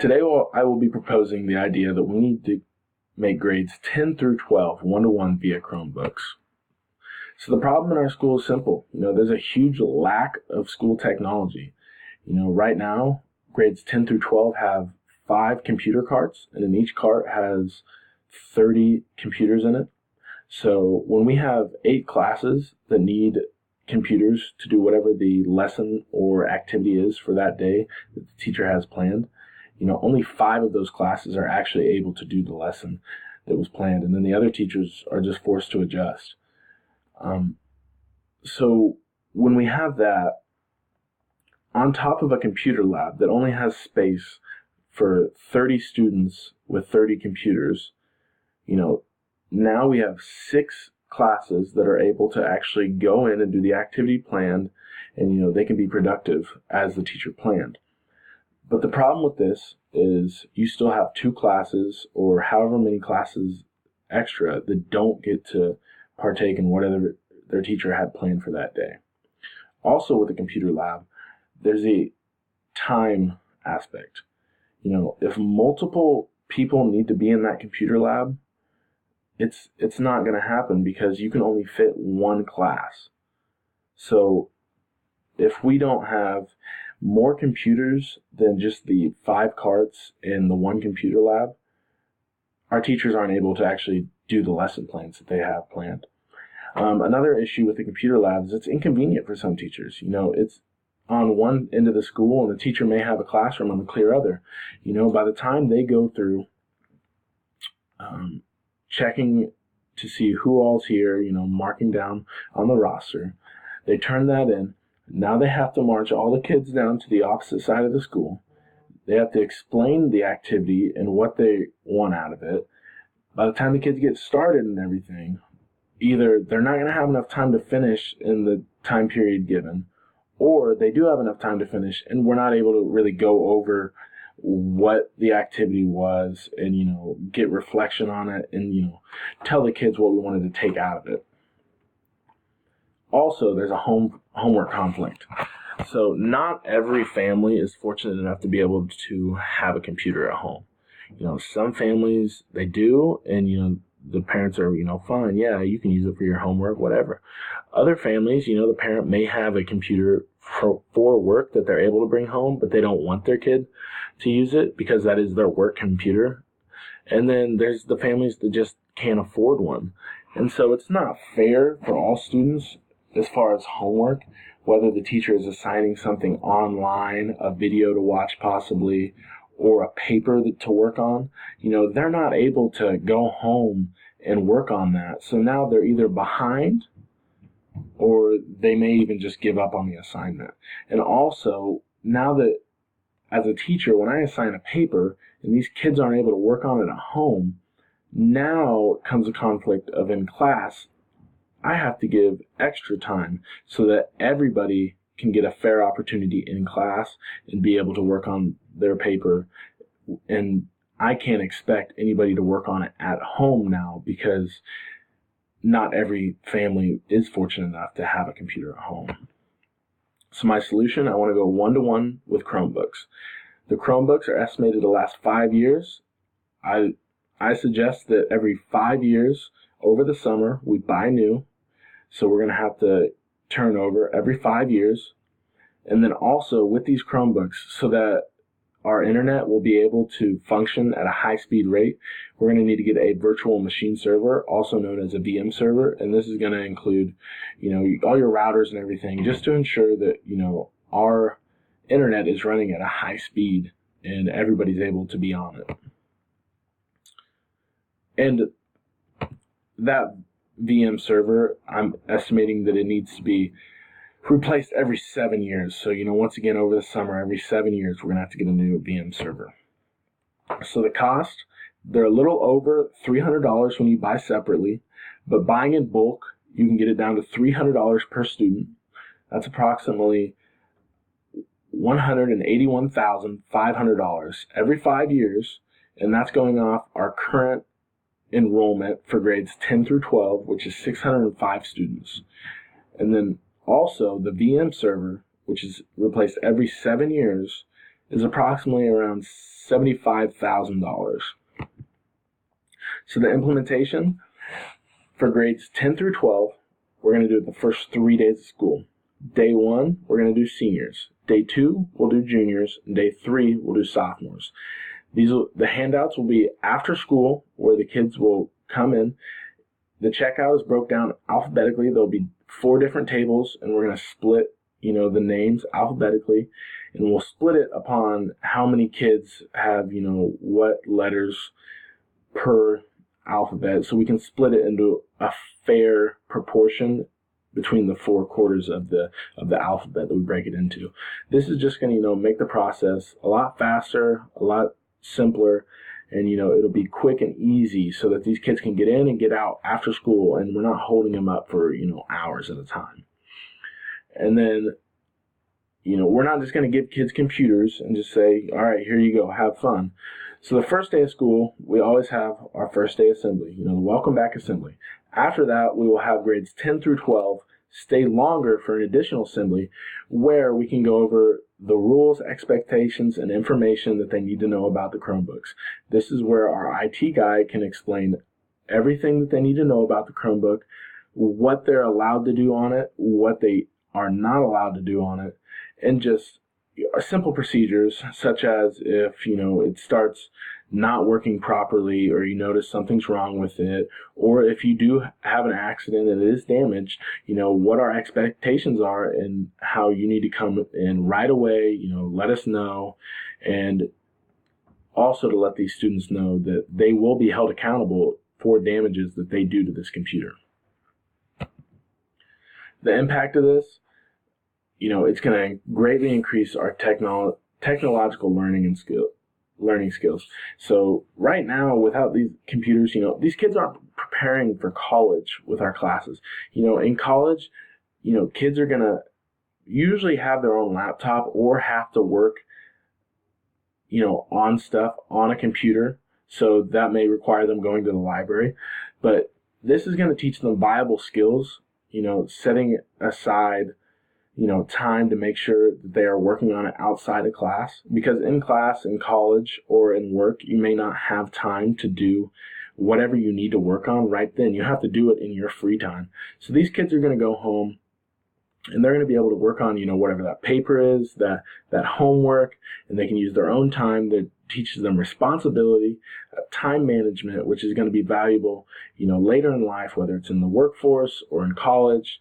Today I will be proposing the idea that we need to make grades 10 through 12 one-to-one via Chromebooks. So the problem in our school is simple. There's a huge lack of school technology. Right now, grades 10 through 12 have 5 computer carts, and in each cart has 30 computers in it. So when we have 8 classes that need computers to do whatever the lesson or activity is for that day that the teacher has planned, only 5 of those classes are actually able to do the lesson that was planned, and then the other teachers are just forced to adjust. So when we have that, on top of a computer lab that only has space for 30 students with 30 computers, now we have 6 classes that are able to actually go in and do the activity planned, and they can be productive as the teacher planned. But the problem with this is you still have 2 classes or however many classes extra that don't get to partake in whatever their teacher had planned for that day. Also with the computer lab, there's a time aspect. If multiple people need to be in that computer lab, it's not going to happen because you can only fit 1 class. So if we don't have more computers than just the 5 carts in the 1 computer lab, our teachers aren't able to actually do the lesson plans that they have planned. Another issue with the computer labs is it's inconvenient for some teachers. It's on one end of the school, and the teacher may have a classroom on the clear other. By the time they go through checking to see who all's here, marking down on the roster, they turn that in. Now they have to march all the kids down to the opposite side of the school. They have to explain the activity and what they want out of it. By the time the kids get started and everything, either they're not going to have enough time to finish in the time period given, or they do have enough time to finish and we're not able to really go over what the activity was and, get reflection on it and, tell the kids what we wanted to take out of it. Also, there's a homework conflict. So not every family is fortunate enough to be able to have a computer at home. Some families, they do, and, the parents are, fine, yeah, you can use it for your homework, whatever. Other families, the parent may have a computer for work that they're able to bring home, but they don't want their kid to use it because that is their work computer. And then there's the families that just can't afford one. And so it's not fair for all students as far as homework, whether the teacher is assigning something online, a video to watch possibly, or a paper to work on. They're not able to go home and work on that. So now they're either behind or they may even just give up on the assignment. And also, now that as a teacher, when I assign a paper and these kids aren't able to work on it at home, now comes a conflict of in class, I have to give extra time so that everybody can get a fair opportunity in class and be able to work on their paper. And I can't expect anybody to work on it at home now because not every family is fortunate enough to have a computer at home. So my solution, I want to go one-to-one with Chromebooks. The Chromebooks are estimated to last 5 years. I suggest that every 5 years over the summer we buy new. So we're going to have to turn over every 5 years. And then also with these Chromebooks, so that our internet will be able to function at a high-speed rate, we're going to need to get a virtual machine server, also known as a VM server. And this is going to include, all your routers and everything, just to ensure that, our internet is running at a high speed and everybody's able to be on it. And that VM server, I'm estimating that it needs to be replaced every 7 years. So, once again, over the summer, every 7 years, we're going to have to get a new VM server. So the cost, they're a little over $300 when you buy separately, but buying in bulk, you can get it down to $300 per student. That's approximately $181,500 every 5 years, and that's going off our current enrollment for grades 10 through 12, which is 605 students. And then also the VM server, which is replaced every 7 years, is approximately around $75,000. So the implementation for grades 10 through 12, we're going to do it the first 3 days of school. Day 1, we're going to do seniors. Day 2, we'll do juniors. And day 3, we'll do sophomores. The handouts will be after school, where the kids will come in. The checkout is broke down alphabetically. There'll be 4 different tables, and we're going to split, the names alphabetically, and we'll split it upon how many kids have, what letters per alphabet, so we can split it into a fair proportion between the 4 quarters of the alphabet that we break it into. This is just going to, make the process a lot faster, a lot simpler, and it'll be quick and easy so that these kids can get in and get out after school, and we're not holding them up for hours at a time. And then we're not just going to give kids computers and just say, all right, here you go, have fun. So the first day of school, we always have our first day assembly, the welcome back assembly. After that, we will have grades 10 through 12 stay longer for an additional assembly where we can go over the rules, expectations, and information that they need to know about the Chromebooks. This is where our IT guy can explain everything that they need to know about the Chromebook, what they're allowed to do on it, what they are not allowed to do on it, and just simple procedures, such as if it starts not working properly, or you notice something's wrong with it, or if you do have an accident and it is damaged, what our expectations are and how you need to come in right away, let us know, and also to let these students know that they will be held accountable for damages that they do to this computer. The impact of this, it's going to greatly increase our technological learning skills. So right now, without these computers, these kids aren't preparing for college with our classes. In college, kids are going to usually have their own laptop or have to work, on stuff on a computer. So that may require them going to the library. But this is going to teach them viable skills, setting aside time to make sure that they are working on it outside of class. Because in class, in college, or in work, you may not have time to do whatever you need to work on right then. You have to do it in your free time. So these kids are going to go home and they're going to be able to work on, whatever that paper is, that homework, and they can use their own time that teaches them responsibility, time management, which is going to be valuable, later in life, whether it's in the workforce or in college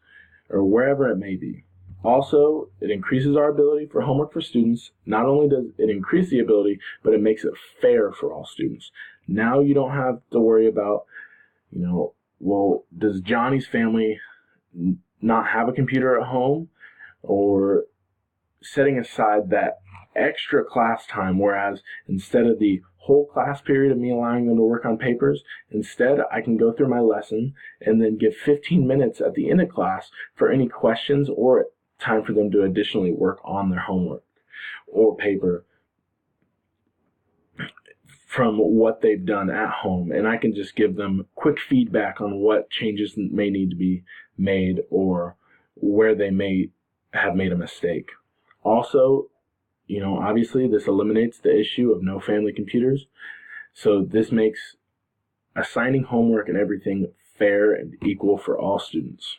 or wherever it may be. Also, it increases our ability for homework for students. Not only does it increase the ability, but it makes it fair for all students. Now you don't have to worry about, well, does Johnny's family not have a computer at home? Or setting aside that extra class time, whereas instead of the whole class period of me allowing them to work on papers, instead I can go through my lesson and then give 15 minutes at the end of class for any questions or time for them to additionally work on their homework or paper from what they've done at home. And I can just give them quick feedback on what changes may need to be made or where they may have made a mistake. Also, obviously this eliminates the issue of no family computers. So this makes assigning homework and everything fair and equal for all students.